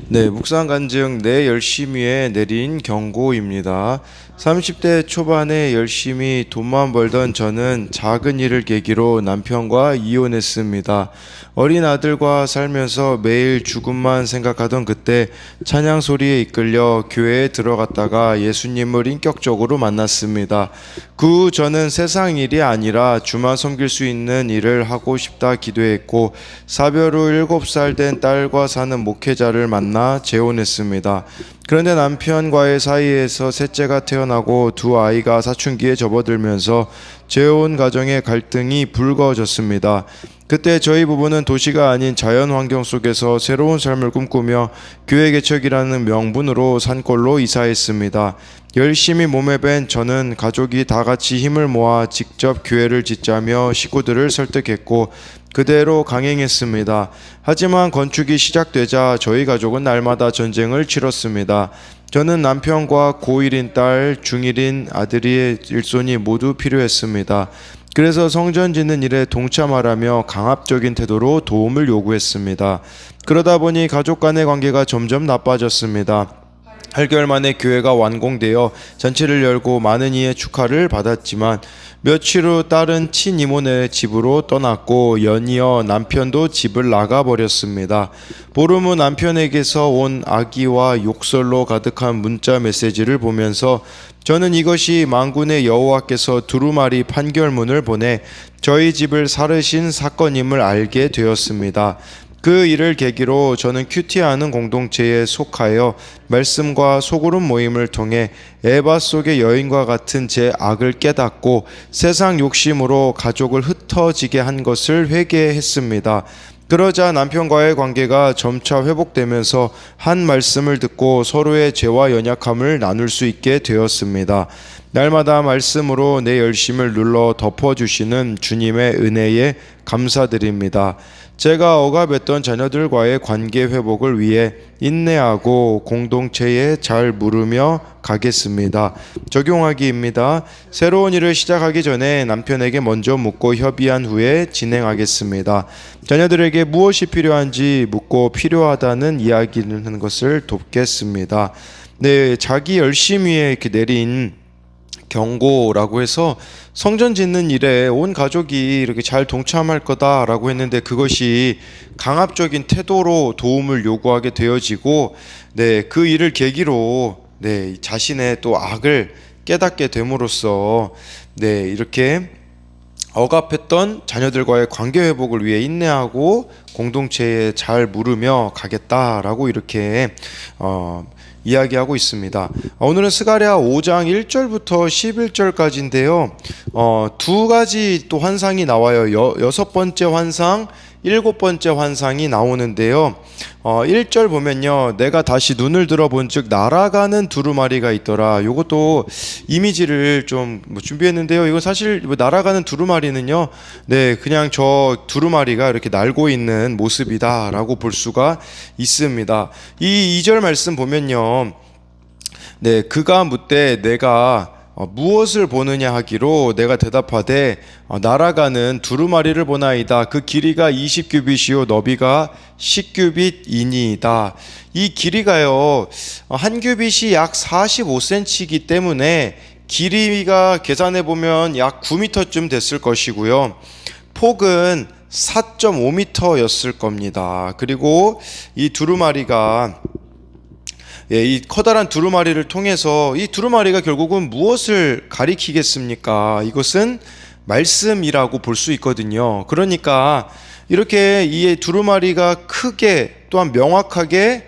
네, 묵상 간증 내 열심히에 내린 경고입니다. 30대 초반에 열심히 돈만 벌던 저는 작은 일을 계기로 남편과 이혼했습니다. 어린 아들과 살면서 매일 죽음만 생각하던 그때 찬양 소리에 이끌려 교회에 들어갔다가 예수님을 인격적으로 만났습니다. 그 후 저는 세상 일이 아니라 주만 섬길 수 있는 일을 하고 싶다 기도했고, 사별 후 7살 된 딸과 사는 목회자를 만나 재혼했습니다. 그런데 남편과의 사이에서 셋째가 태어나고 두 아이가 사춘기에 접어들면서 재혼 가정의 갈등이 불거졌습니다. 그때 저희 부부는 도시가 아닌 자연 환경 속에서 새로운 삶을 꿈꾸며 교회 개척이라는 명분으로 산골로 이사했습니다. 열심히 몸에 밴 저는 가족이 다 같이 힘을 모아 직접 교회를 짓자며 식구들을 설득했고 그대로 강행했습니다. 하지만 건축이 시작되자 저희 가족은 날마다 전쟁을 치렀습니다. 저는 남편과 고1인 딸, 중1인 아들의 일손이 모두 필요했습니다. 그래서 성전 짓는 일에 동참하라며 강압적인 태도로 도움을 요구했습니다. 그러다 보니 가족 간의 관계가 점점 나빠졌습니다. 8개월 만에 교회가 완공되어 잔치를 열고 많은 이의 축하를 받았지만 며칠 후 딸은 친이모네 집으로 떠났고 연이어 남편도 집을 나가버렸습니다. 보름 후 남편에게서 온 악의와 욕설로 가득한 문자 메시지를 보면서 저는 이것이 만군의 여호와께서 두루마리 판결문을 보내 저희 집을 사르신 사건임을 알게 되었습니다. 그 일을 계기로 저는 큐티하는 공동체에 속하여 말씀과 소그룹 모임을 통해 에바 속의 여인과 같은 제 악을 깨닫고 세상 욕심으로 가족을 흩어지게 한 것을 회개했습니다. 그러자 남편과의 관계가 점차 회복되면서 한 말씀을 듣고 서로의 죄와 연약함을 나눌 수 있게 되었습니다. 날마다 말씀으로 내 열심을 눌러 덮어주시는 주님의 은혜에 감사드립니다. 제가 억압했던 자녀들과의 관계 회복을 위해 인내하고 공동체에 잘 물으며 가겠습니다. 적용하기입니다. 새로운 일을 시작하기 전에 남편에게 먼저 묻고 협의한 후에 진행하겠습니다. 자녀들에게 무엇이 필요한지 묻고 필요하다는 이야기를 하는 것을 돕겠습니다. 네, 자기 열심히에 이렇게 내린 경고라고 해서 성전 짓는 일에 온 가족이 이렇게 잘 동참할 거다라고 했는데 그것이 강압적인 태도로 도움을 요구하게 되어지고 그 일을 계기로 자신의 또 악을 깨닫게 됨으로써 이렇게 억압했던 자녀들과의 관계 회복을 위해 인내하고 공동체에 잘 물으며 가겠다라고 이렇게 이야기하고 있습니다. 오늘은 스가랴 5장 1절부터 11절까지인데요. 두 가지 또 환상이 나와요. 여섯 번째 환상, 일곱 번째 환상이 나오는데요. 1절 보면요. 내가 다시 눈을 들어본즉 날아가는 두루마리가 있더라. 요것도 이미지를 좀 준비했는데요. 이거 사실 날아가는 두루마리는요. 그냥 저 두루마리가 이렇게 날고 있는 모습이다라고 볼 수가 있습니다. 이 2절 말씀 보면요. 그가 묻되 내가 무엇을 보느냐 하기로 내가 대답하되 날아가는 두루마리를 보나이다. 그 길이가 20규빗이요 너비가 10규빗이니이다. 이 길이가요 한 규빗이 약 45cm이기 때문에 길이가 계산해 보면 약 9m쯤 됐을 것이고요. 폭은 4.5m였을 겁니다. 그리고 이 두루마리가 이 커다란 두루마리를 통해서 이 두루마리가 결국은 무엇을 가리키겠습니까? 이것은 말씀이라고 볼 수 있거든요. 그러니까 이렇게 이 두루마리가 크게 또한 명확하게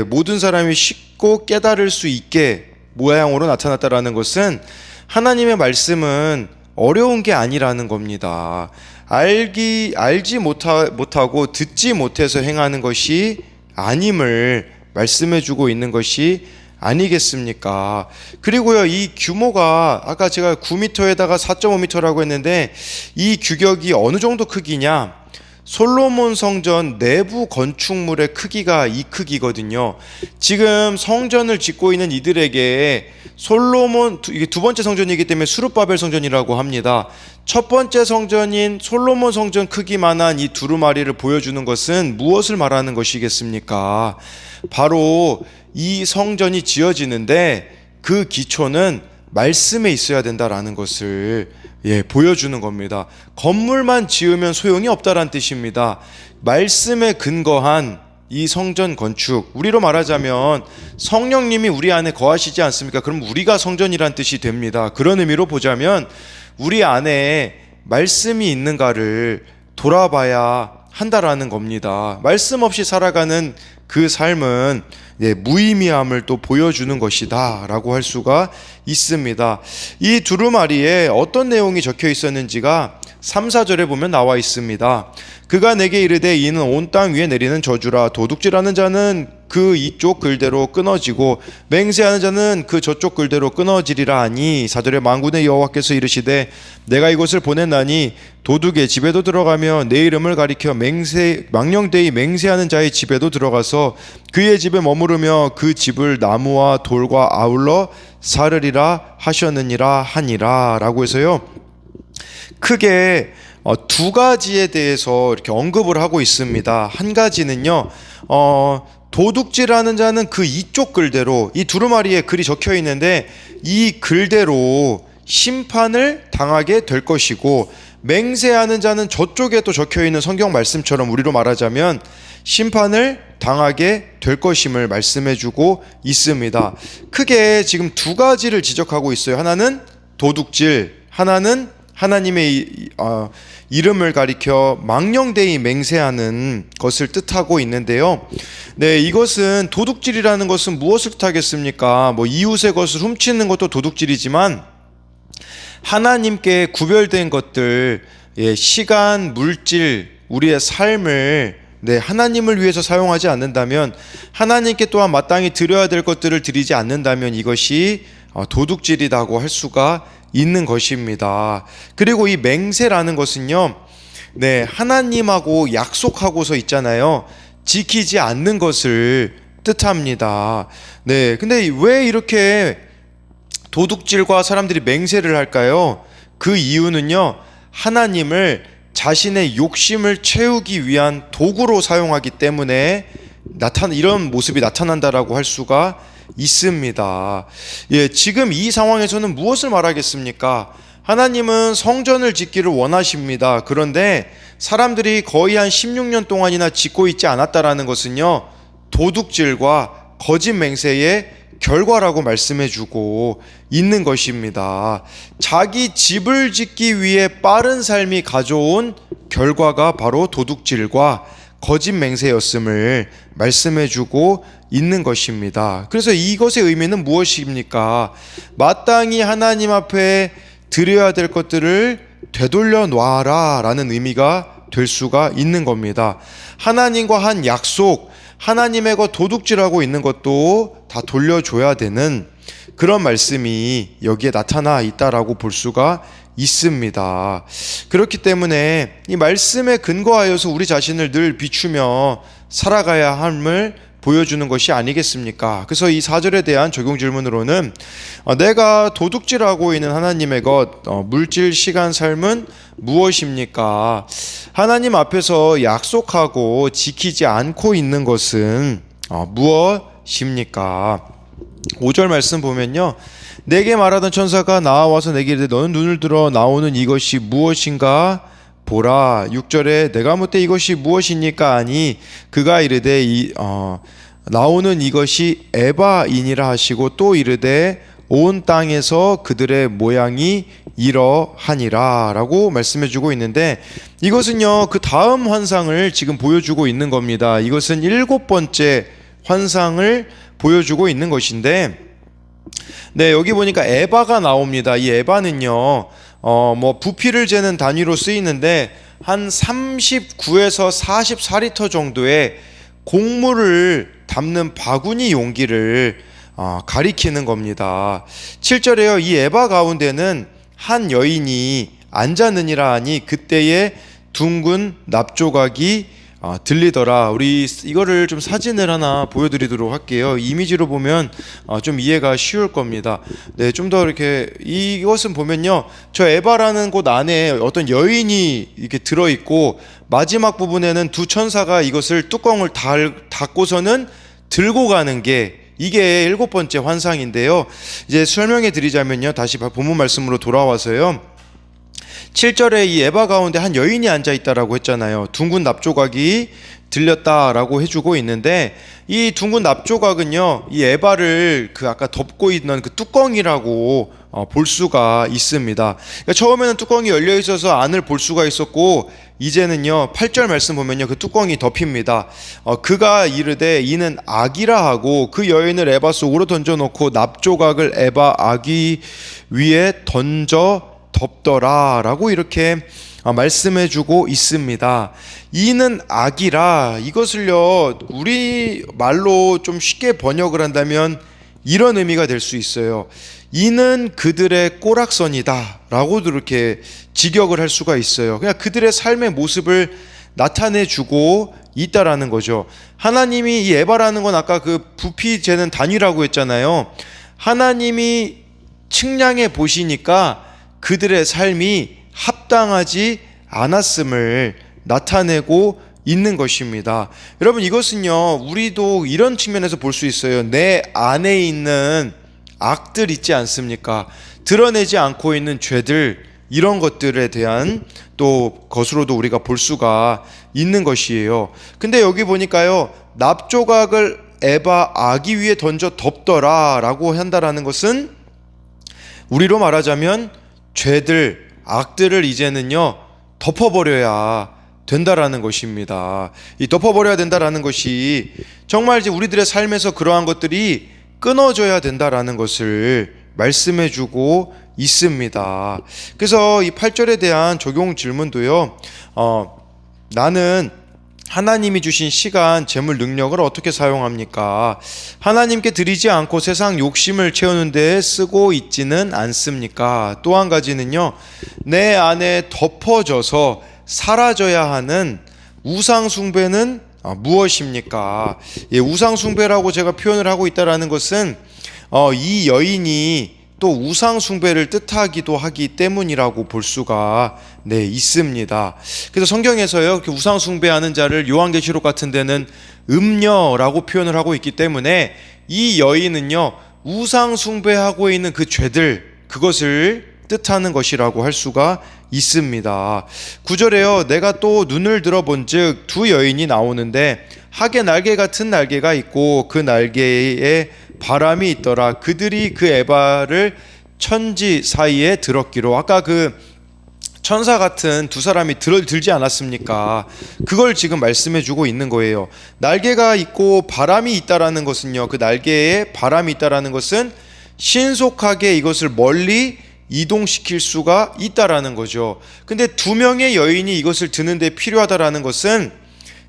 모든 사람이 쉽고 깨달을 수 있게 모양으로 나타났다라는 것은 하나님의 말씀은 어려운 게 아니라는 겁니다. 알지 못하고 듣지 못해서 행하는 것이 아님을 말씀해주고 있는 것이 아니겠습니까? 그리고요, 이 규모가 아까 제가 9m에다가 4.5m라고 했는데 이 규격이 어느 정도 크기냐? 솔로몬 성전 내부 건축물의 크기가 이 크기거든요. 지금 성전을 짓고 있는 이들에게 이게 두 번째 성전이기 때문에 수룹바벨 성전이라고 합니다. 첫 번째 성전인 솔로몬 성전 크기만한 이 두루마리를 보여주는 것은 무엇을 말하는 것이겠습니까? 바로 이 성전이 지어지는데 그 기초는 말씀에 있어야 된다라는 것을 보여주는 겁니다. 건물만 지으면 소용이 없다라는 뜻입니다. 말씀에 근거한 이 성전 건축, 우리로 말하자면 성령님이 우리 안에 거하시지 않습니까? 그럼 우리가 성전이란 뜻이 됩니다. 그런 의미로 보자면 우리 안에 말씀이 있는가를 돌아봐야 한다라는 겁니다. 말씀 없이 살아가는 그 삶은 무의미함을 또 보여주는 것이다 라고 할 수가 있습니다. 이 두루마리에 어떤 내용이 적혀 있었는지가 3, 4절에 보면 나와 있습니다. 그가 내게 이르되 이는 온 땅 위에 내리는 저주라. 도둑질하는 자는 그 이쪽 글대로 끊어지고 맹세하는 자는 그 저쪽 글대로 끊어지리라 하니 4절에 만군의 여호와께서 이르시되 내가 이곳을 보냈나니 도둑의 집에도 들어가며 내 이름을 가리켜 망령되이 맹세하는 자의 집에도 들어가서 그의 집에 머무르며 그 집을 나무와 돌과 아울러 사르리라 하셨느니라 하니라 라고 해서요, 크게 두 가지에 대해서 이렇게 언급을 하고 있습니다. 한 가지는요, 도둑질하는 자는 그 이쪽 글대로, 이 두루마리에 글이 적혀 있는데 이 글대로 심판을 당하게 될 것이고, 맹세하는 자는 저쪽에 또 적혀 있는 성경 말씀처럼 우리로 말하자면 심판을 당하게 될 것임을 말씀해 주고 있습니다. 크게 지금 두 가지를 지적하고 있어요. 하나는 도둑질, 하나는 하나님의 이름을 가리켜 망령되이 맹세하는 것을 뜻하고 있는데요. 이것은 도둑질이라는 것은 무엇을 뜻하겠습니까? 이웃의 것을 훔치는 것도 도둑질이지만 하나님께 구별된 것들, 시간, 물질, 우리의 삶을 하나님을 위해서 사용하지 않는다면, 하나님께 또한 마땅히 드려야 될 것들을 드리지 않는다면 이것이 도둑질이라고 할 수가 있는 것입니다. 그리고 이 맹세라는 것은요, 하나님하고 약속하고서 있잖아요. 지키지 않는 것을 뜻합니다. 근데 왜 이렇게 도둑질과 사람들이 맹세를 할까요? 그 이유는요, 하나님을 자신의 욕심을 채우기 위한 도구로 사용하기 때문에 이런 모습이 나타난다라고 할 수가 있습니다. 지금 이 상황에서는 무엇을 말하겠습니까? 하나님은 성전을 짓기를 원하십니다. 그런데 사람들이 거의 한 16년 동안이나 짓고 있지 않았다라는 것은요, 도둑질과 거짓 맹세의 결과라고 말씀해주고 있는 것입니다. 자기 집을 짓기 위해 빠른 삶이 가져온 결과가 바로 도둑질과 거짓 맹세였음을 말씀해주고 있는 것입니다. 그래서 이것의 의미는 무엇입니까? 마땅히 하나님 앞에 드려야 될 것들을 되돌려 놔라 라는 의미가 될 수가 있는 겁니다. 하나님과 한 약속, 하나님의 것 도둑질하고 있는 것도 다 돌려줘야 되는 그런 말씀이 여기에 나타나 있다라고 볼 수가 있습니다. 그렇기 때문에 이 말씀에 근거하여서 우리 자신을 늘 비추며 살아가야 함을 보여주는 것이 아니겠습니까? 그래서 이 4절에 대한 적용 질문으로는 내가 도둑질하고 있는 하나님의 것, 물질, 시간, 삶은 무엇입니까? 하나님 앞에서 약속하고 지키지 않고 있는 것은 무엇입니까? 5절 말씀 보면요, 내게 말하던 천사가 나와서 내게 이르되 너는 눈을 들어 나오는 이것이 무엇인가 보라. 6절에 내가 묻되 이것이 무엇입니까 하니 그가 이르되 나오는 이것이 에바이니라 하시고 또 이르되 온 땅에서 그들의 모양이 이러하니라 라고 말씀해주고 있는데, 이것은요 그 다음 환상을 지금 보여주고 있는 겁니다. 이것은 7번째 환상을 보여주고 있는 것인데, 여기 보니까 에바가 나옵니다. 이 에바는요 부피를 재는 단위로 쓰이는데 한 39에서 44리터 정도의 곡물을 담는 바구니 용기를 가리키는 겁니다. 7절에요, 이 에바 가운데는 한 여인이 앉았느니라 하니 그때에 둥근 납조각이 들리더라. 우리 이거를 좀 사진을 하나 보여드리도록 할게요. 이미지로 보면 좀 이해가 쉬울 겁니다. 네, 좀 더 이렇게 이것은 보면요, 저 에바라는 곳 안에 어떤 여인이 이렇게 들어 있고 마지막 부분에는 두 천사가 이것을 뚜껑을 닫고서는 들고 가는 게 이게 7번째 환상인데요. 이제 설명해 드리자면요, 다시 본문 말씀으로 돌아와서요. 7절에 이 에바 가운데 한 여인이 앉아 있다라고 했잖아요. 둥근 납조각이 들렸다라고 해주고 있는데, 이 둥근 납조각은요, 이 에바를 그 아까 덮고 있는 그 뚜껑이라고 볼 수가 있습니다. 그러니까 처음에는 뚜껑이 열려 있어서 안을 볼 수가 있었고, 이제는요 8절 말씀 보면요 그 뚜껑이 덮입니다. 그가 이르되 이는 악이라 하고 그 여인을 에바 속으로 던져놓고 납조각을 에바 아기 위에 던져 덮더라 라고 이렇게 말씀해주고 있습니다. 이는 악이라, 이것을요 우리 말로 좀 쉽게 번역을 한다면 이런 의미가 될 수 있어요. 이는 그들의 꼬락선이다 라고도 이렇게 직역을 할 수가 있어요. 그냥 그들의 삶의 모습을 나타내주고 있다라는 거죠. 하나님이 이 에바라는 건 아까 그 부피 재는 단위라고 했잖아요. 하나님이 측량해 보시니까 그들의 삶이 합당하지 않았음을 나타내고 있는 것입니다. 여러분, 이것은요 우리도 이런 측면에서 볼 수 있어요. 내 안에 있는 악들 있지 않습니까? 드러내지 않고 있는 죄들, 이런 것들에 대한 또 것으로도 우리가 볼 수가 있는 것이에요. 근데 여기 보니까요 납조각을 에바 아기 위에 던져 덮더라 라고 한다라는 것은 우리로 말하자면 죄들, 악들을 이제는요 덮어버려야 된다라는 것입니다. 이 덮어버려야 된다라는 것이 정말 이제 우리들의 삶에서 그러한 것들이 끊어져야 된다라는 것을 말씀해주고 있습니다. 그래서 이 8절에 대한 적용 질문도요, 나는 하나님이 주신 시간, 재물, 능력을 어떻게 사용합니까? 하나님께 드리지 않고 세상 욕심을 채우는 데 쓰고 있지는 않습니까? 또 한 가지는요, 내 안에 덮어져서 사라져야 하는 우상 숭배는 무엇입니까? 예, 우상 숭배라고 제가 표현을 하고 있다라는 것은 이 여인이 또 우상 숭배를 뜻하기도 하기 때문이라고 볼 수가 있습니다. 그래서 성경에서요 이렇게 우상 숭배하는 자를 요한계시록 같은 데는 음녀라고 표현을 하고 있기 때문에 이 여인은요 우상 숭배하고 있는 그 죄들, 그것을 뜻하는 것이라고 할 수가 있습니다. 9절에요 내가 또 눈을 들어본즉 두 여인이 나오는데 하계 날개 같은 날개가 있고 그 날개에 바람이 있더라. 그들이 그 에바를 천지 사이에 들었기로. 아까 그 천사 같은 두 사람이 들지 않았습니까? 그걸 지금 말씀해 주고 있는 거예요. 날개가 있고 바람이 있다라는 것은요, 그 날개에 바람이 있다라는 것은 신속하게 이것을 멀리 이동시킬 수가 있다라는 거죠. 근데 두 명의 여인이 이것을 드는데 필요하다라는 것은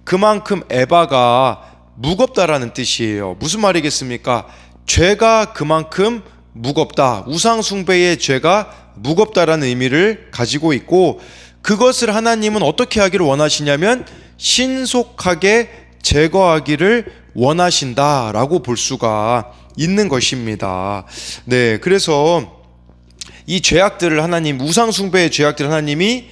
그만큼 에바가 무겁다라는 뜻이에요. 무슨 말이겠습니까? 죄가 그만큼 무겁다. 우상 숭배의 죄가 무겁다라는 의미를 가지고 있고, 그것을 하나님은 어떻게 하기를 원하시냐면 신속하게 제거하기를 원하신다라고 볼 수가 있는 것입니다. 네, 그래서 이 죄악들을 하나님, 우상 숭배의 죄악들을 하나님이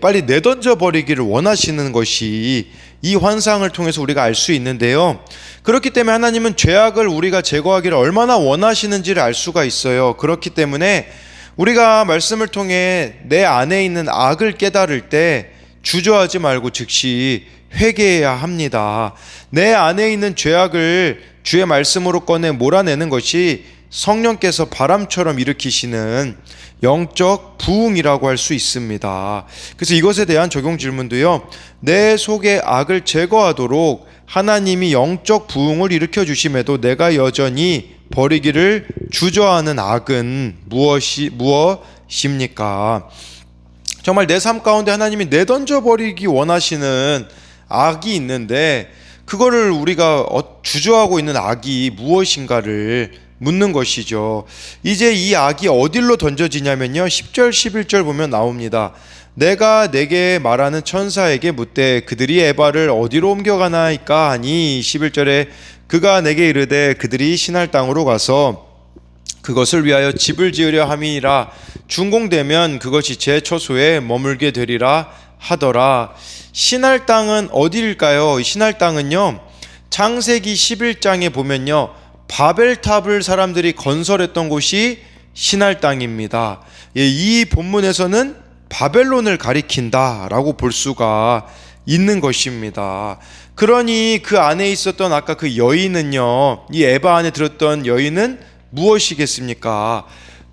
빨리 내던져 버리기를 원하시는 것이 이 환상을 통해서 우리가 알 수 있는데요. 그렇기 때문에 하나님은 죄악을 우리가 제거하기를 얼마나 원하시는지를 알 수가 있어요. 그렇기 때문에 우리가 말씀을 통해 내 안에 있는 악을 깨달을 때 주저하지 말고 즉시 회개해야 합니다. 내 안에 있는 죄악을 주의 말씀으로 꺼내 몰아내는 것이 성령께서 바람처럼 일으키시는 영적 부흥이라고 할 수 있습니다. 그래서 이것에 대한 적용 질문도요, 내 속의 악을 제거하도록 하나님이 영적 부흥을 일으켜 주심에도 내가 여전히 버리기를 주저하는 악은 무엇입니까? 정말 내 삶 가운데 하나님이 내던져 버리기 원하시는 악이 있는데 그거를 우리가 주저하고 있는 악이 무엇인가를 묻는 것이죠. 이제 이 악이 어디로 던져지냐면요, 10절 11절 보면 나옵니다. 내가 내게 말하는 천사에게 묻되 그들이 에바를 어디로 옮겨가나이까 하니 11절에 그가 내게 이르되 그들이 신할 땅으로 가서 그것을 위하여 집을 지으려 함이니라. 준공되면 그것이 제 처소에 머물게 되리라 하더라. 신할 땅은 어디일까요? 신할 땅은요, 창세기 11장에 보면요, 바벨탑을 사람들이 건설했던 곳이 신할 땅입니다. 이 본문에서는 바벨론을 가리킨다라고 볼 수가 있는 것입니다. 그러니 그 안에 있었던 아까 그 여인은요, 이 에바 안에 들었던 여인은 무엇이겠습니까?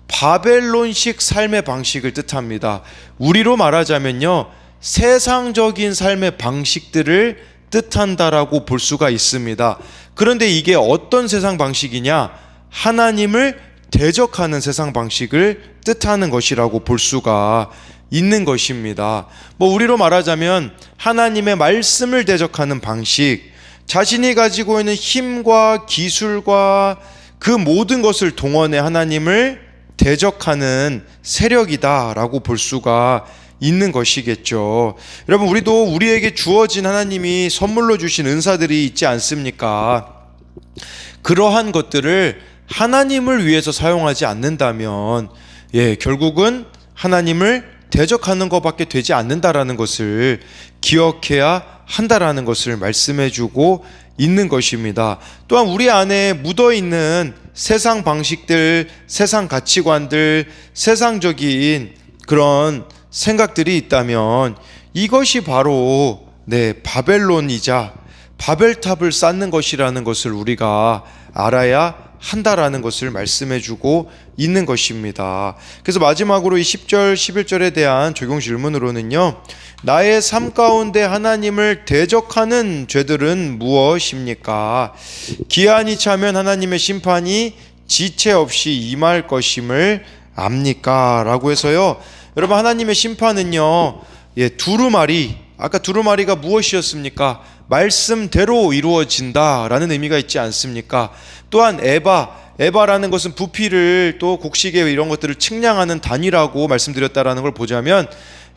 바벨론식 삶의 방식을 뜻합니다. 우리로 말하자면요, 세상적인 삶의 방식들을 뜻한다라고 볼 수가 있습니다. 그런데 이게 어떤 세상 방식이냐? 하나님을 대적하는 세상 방식을 뜻하는 것이라고 볼 수가 있는 것입니다. 우리로 말하자면 하나님의 말씀을 대적하는 방식, 자신이 가지고 있는 힘과 기술과 그 모든 것을 동원해 하나님을 대적하는 세력이다라고 볼 수가 있는 것이겠죠. 여러분, 우리도 우리에게 주어진 하나님이 선물로 주신 은사들이 있지 않습니까? 그러한 것들을 하나님을 위해서 사용하지 않는다면 결국은 하나님을 대적하는 것밖에 되지 않는다라는 것을 기억해야 한다라는 것을 말씀해주고 있는 것입니다. 또한 우리 안에 묻어있는 세상 방식들, 세상 가치관들, 세상적인 그런 생각들이 있다면 이것이 바로 바벨론이자 바벨탑을 쌓는 것이라는 것을 우리가 알아야 한다라는 것을 말씀해주고 있는 것입니다. 그래서 마지막으로 이 10절, 11절에 대한 적용 질문으로는요, 나의 삶 가운데 하나님을 대적하는 죄들은 무엇입니까? 기한이 차면 하나님의 심판이 지체 없이 임할 것임을 압니까? 라고 해서요, 여러분, 하나님의 심판은요, 두루마리, 아까 두루마리가 무엇이었습니까? 말씀대로 이루어진다라는 의미가 있지 않습니까? 또한 에바라는 것은 부피를 또 곡식에 이런 것들을 측량하는 단위라고 말씀드렸다라는 걸 보자면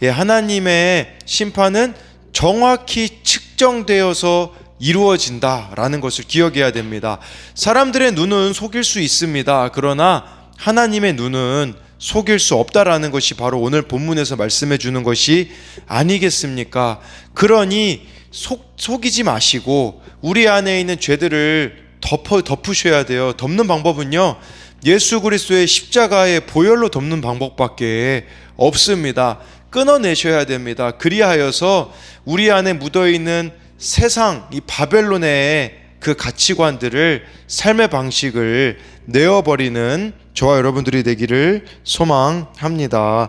하나님의 심판은 정확히 측정되어서 이루어진다라는 것을 기억해야 됩니다. 사람들의 눈은 속일 수 있습니다. 그러나 하나님의 눈은 속일 수 없다라는 것이 바로 오늘 본문에서 말씀해 주는 것이 아니겠습니까? 그러니 속이지 마시고 우리 안에 있는 죄들을 덮으셔야 돼요. 덮는 방법은요, 예수 그리스도의 십자가의 보혈로 덮는 방법밖에 없습니다. 끊어내셔야 됩니다. 그리하여서 우리 안에 묻어있는 세상, 이 바벨론의 그 가치관들을, 삶의 방식을 내어버리는 저와 여러분들이 되기를 소망합니다.